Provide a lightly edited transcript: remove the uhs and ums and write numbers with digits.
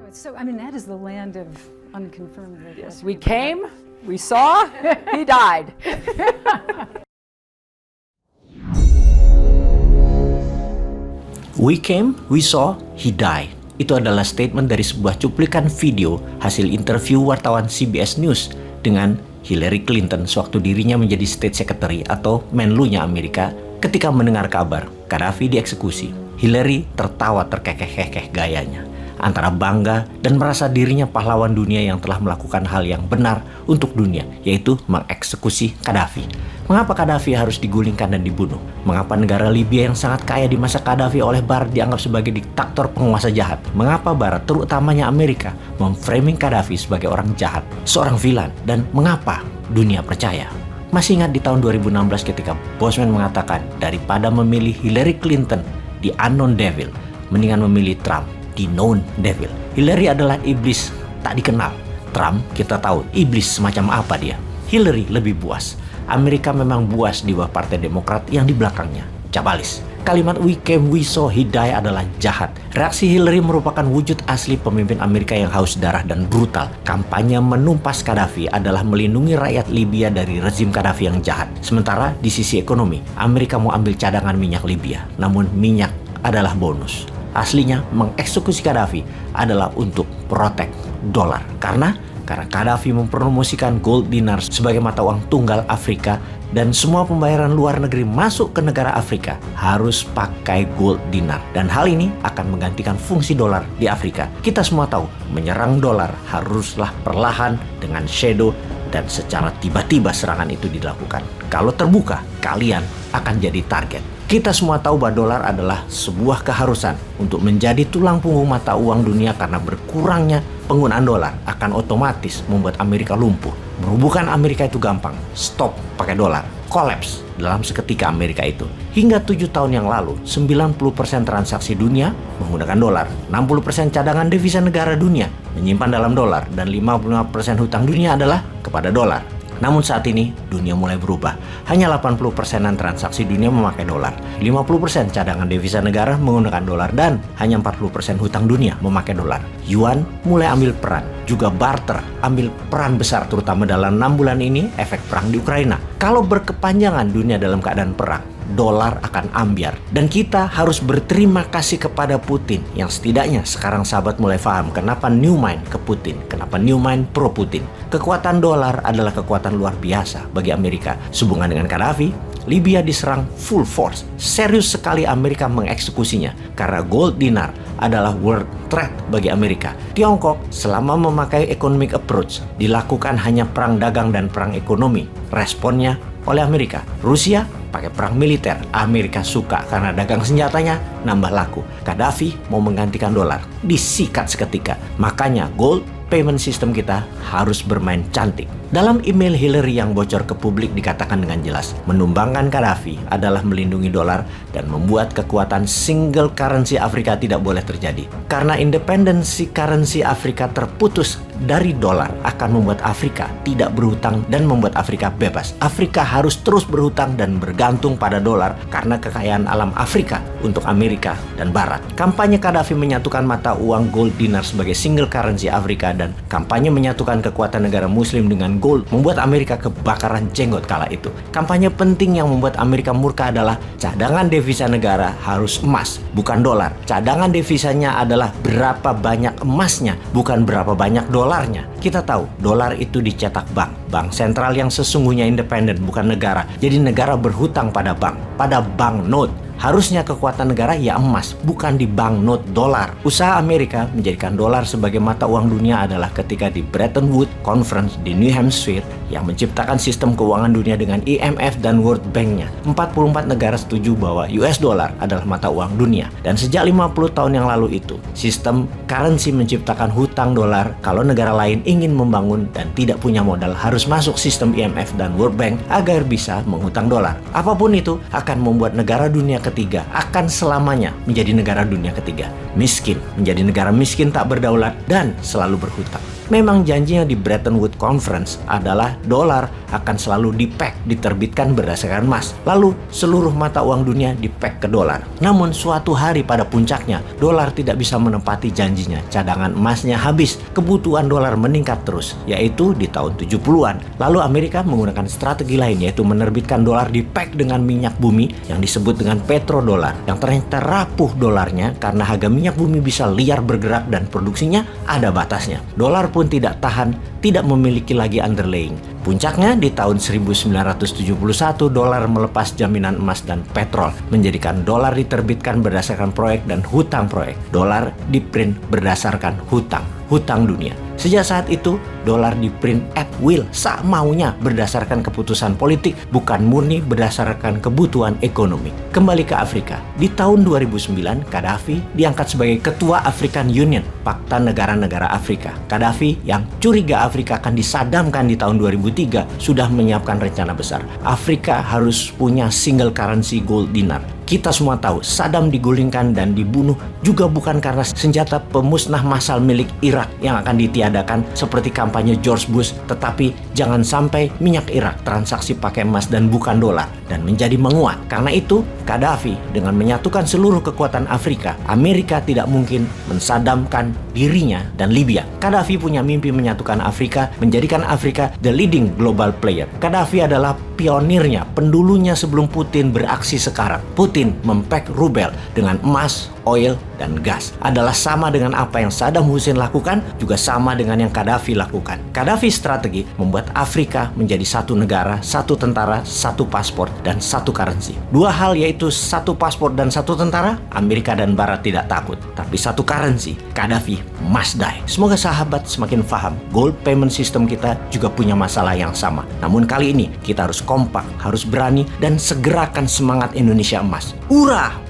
So, I mean, that is the land of unconfirmed. Yes, we came, we saw, he died. We came, we saw, he died. Itu adalah statement dari sebuah cuplikan video hasil interview wartawan CBS News dengan Hillary Clinton sewaktu dirinya menjadi State Secretary atau Menlunya Amerika ketika mendengar kabar Gaddafi dieksekusi. Hillary tertawa terkekeh-kekeh gayanya, antara bangga dan merasa dirinya pahlawan dunia yang telah melakukan hal yang benar untuk dunia, yaitu mengeksekusi Gaddafi. Mengapa Gaddafi harus digulingkan dan dibunuh? Mengapa negara Libya yang sangat kaya di masa Gaddafi oleh Barat dianggap sebagai diktator penguasa jahat? Mengapa Barat, terutamanya Amerika, memframing Gaddafi sebagai orang jahat, seorang vilan? Dan mengapa dunia percaya? Masih ingat di tahun 2016 ketika Bosman mengatakan daripada memilih Hillary Clinton, the unknown devil, mendingan memilih Trump, the known devil. Hillary adalah iblis tak dikenal. Trump kita tahu iblis semacam apa dia. Hillary lebih buas. Amerika memang buas di bawah Partai Demokrat yang di belakangnya cabalis. Kalimat "we came, we saw, he died" adalah jahat. Reaksi Hillary merupakan wujud asli pemimpin Amerika yang haus darah dan brutal. Kampanye menumpas Gaddafi adalah melindungi rakyat Libya dari rezim Gaddafi yang jahat. Sementara di sisi ekonomi, Amerika mau ambil cadangan minyak Libya. Namun minyak adalah bonus. Aslinya mengeksekusi Gaddafi adalah untuk protek dolar. Karena Gaddafi mempromosikan gold dinar sebagai mata uang tunggal Afrika dan semua pembayaran luar negeri masuk ke negara Afrika harus pakai gold dinar. Dan hal ini akan menggantikan fungsi dolar di Afrika. Kita semua tahu menyerang dolar haruslah perlahan dengan shadow dan secara tiba-tiba serangan itu dilakukan. Kalau terbuka, kalian akan jadi target. Kita semua tahu bahwa dolar adalah sebuah keharusan untuk menjadi tulang punggung mata uang dunia karena berkurangnya penggunaan dolar akan otomatis membuat Amerika lumpuh. Merubuhkan Amerika itu gampang. Stop pakai dolar. Collapse dalam seketika Amerika itu. Hingga 7 tahun yang lalu, 90% transaksi dunia menggunakan dolar. 60% cadangan devisa negara dunia menyimpan dalam dolar. Dan 55% hutang dunia adalah kepada dolar. Namun saat ini dunia mulai berubah. Hanya 80%-an transaksi dunia memakai dolar. 50% cadangan devisa negara menggunakan dolar dan hanya 40% hutang dunia memakai dolar. Yuan mulai ambil peran. Juga barter ambil peran besar terutama dalam 6 bulan ini efek perang di Ukraina. Kalau berkepanjangan dunia dalam keadaan perang, dolar akan ambyar. Dan kita harus berterima kasih kepada Putin yang setidaknya sekarang sahabat mulai paham kenapa new mind ke Putin, kenapa new mind pro Putin. Kekuatan dolar adalah kekuatan luar biasa bagi Amerika. Sehubungan dengan Gaddafi, Libya diserang full force. Serius sekali Amerika mengeksekusinya karena gold dinar adalah world threat bagi Amerika. Tiongkok selama memakai economic approach dilakukan hanya perang dagang dan perang ekonomi. Responnya oleh Amerika. Rusia pakai perang militer. Amerika suka karena dagang senjatanya nambah laku. Gaddafi mau menggantikan dolar. Disikat seketika. Makanya gold payment system kita harus bermain cantik. Dalam email Hillary yang bocor ke publik dikatakan dengan jelas, menumbangkan Gaddafi adalah melindungi dolar dan membuat kekuatan single currency Afrika tidak boleh terjadi. Karena independensi currency Afrika terputus dari dolar akan membuat Afrika tidak berhutang dan membuat Afrika bebas. Afrika harus terus berhutang dan bergantung pada dolar karena kekayaan alam Afrika untuk Amerika dan Barat. Kampanye Gaddafi menyatukan mata uang gold dinar sebagai single currency Afrika dan kampanye menyatukan kekuatan negara muslim dengan gold membuat Amerika kebakaran jenggot kala itu. Kampanye penting yang membuat Amerika murka adalah cadangan devisa negara harus emas, bukan dolar. Cadangan devisanya adalah berapa banyak emasnya, bukan berapa banyak dolarnya. Kita tahu dolar itu dicetak bank sentral yang sesungguhnya independen, bukan negara. Jadi negara berhutang pada bank note. Harusnya kekuatan negara ya emas, bukan di banknote dolar. Usaha Amerika menjadikan dolar sebagai mata uang dunia adalah ketika di Bretton Woods Conference di New Hampshire yang menciptakan sistem keuangan dunia dengan IMF dan World Bank-nya. 44 negara setuju bahwa US dollar adalah mata uang dunia. Dan sejak 50 tahun yang lalu itu, sistem currency menciptakan hutang dolar. Kalau negara lain ingin membangun dan tidak punya modal, harus masuk sistem IMF dan World Bank agar bisa menghutang dolar. Apapun itu akan membuat negara dunia ketiga akan selamanya menjadi negara dunia ketiga. Miskin, menjadi negara miskin tak berdaulat dan selalu berhutang. Memang janjinya di Bretton Woods Conference adalah dolar akan selalu diterbitkan berdasarkan emas. Lalu seluruh mata uang dunia ke dolar. Namun suatu hari pada puncaknya, dolar tidak bisa menepati janjinya. Cadangan emasnya habis, kebutuhan dolar meningkat terus, yaitu di tahun 70-an. Lalu Amerika menggunakan strategi lain, yaitu menerbitkan dolar dengan minyak bumi yang disebut dengan petrodolar, yang ternyata rapuh dolarnya karena harga minyak bumi bisa liar bergerak dan produksinya ada batasnya. Dolar pun tidak tahan, tidak memiliki lagi underlying. Puncaknya di tahun 1971, dolar melepas jaminan emas dan petrol, menjadikan dolar diterbitkan berdasarkan proyek dan hutang proyek. Dolar diprint berdasarkan hutang dunia. Sejak saat itu, dolar diprint at will, sak maunya berdasarkan keputusan politik, bukan murni berdasarkan kebutuhan ekonomi. Kembali ke Afrika. Di tahun 2009, Gaddafi diangkat sebagai Ketua African Union, Pakta Negara-Negara Afrika. Gaddafi yang curiga Afrika akan disadamkan di tahun 2003 sudah menyiapkan rencana besar. Afrika harus punya single currency gold dinar. Kita semua tahu Saddam digulingkan dan dibunuh juga bukan karena senjata pemusnah massal milik Irak yang akan ditiadakan seperti kampanye George Bush, tetapi jangan sampai minyak Irak transaksi pakai emas dan bukan dolar dan menjadi menguat. Karena itu, Gaddafi dengan menyatukan seluruh kekuatan Afrika, Amerika tidak mungkin mensadamkan dirinya dan Libya. Gaddafi punya mimpi menyatukan Afrika, menjadikan Afrika the leading global player. Gaddafi adalah pionirnya, pendulunya sebelum Putin beraksi sekarang. Putin mempek rubel dengan emas, oil, dan gas. Adalah sama dengan apa yang Saddam Hussein lakukan, juga sama dengan yang Gaddafi lakukan. Gaddafi strategi membuat Afrika menjadi satu negara, satu tentara, satu paspor, dan satu currency. Dua hal yaitu satu paspor dan satu tentara, Amerika dan Barat tidak takut. Tapi satu currency, Gaddafi must die. Semoga sahabat semakin paham, gold payment system kita juga punya masalah yang sama. Namun kali ini kita harus kompak, harus berani, dan segerakan semangat Indonesia emas. Hurrah!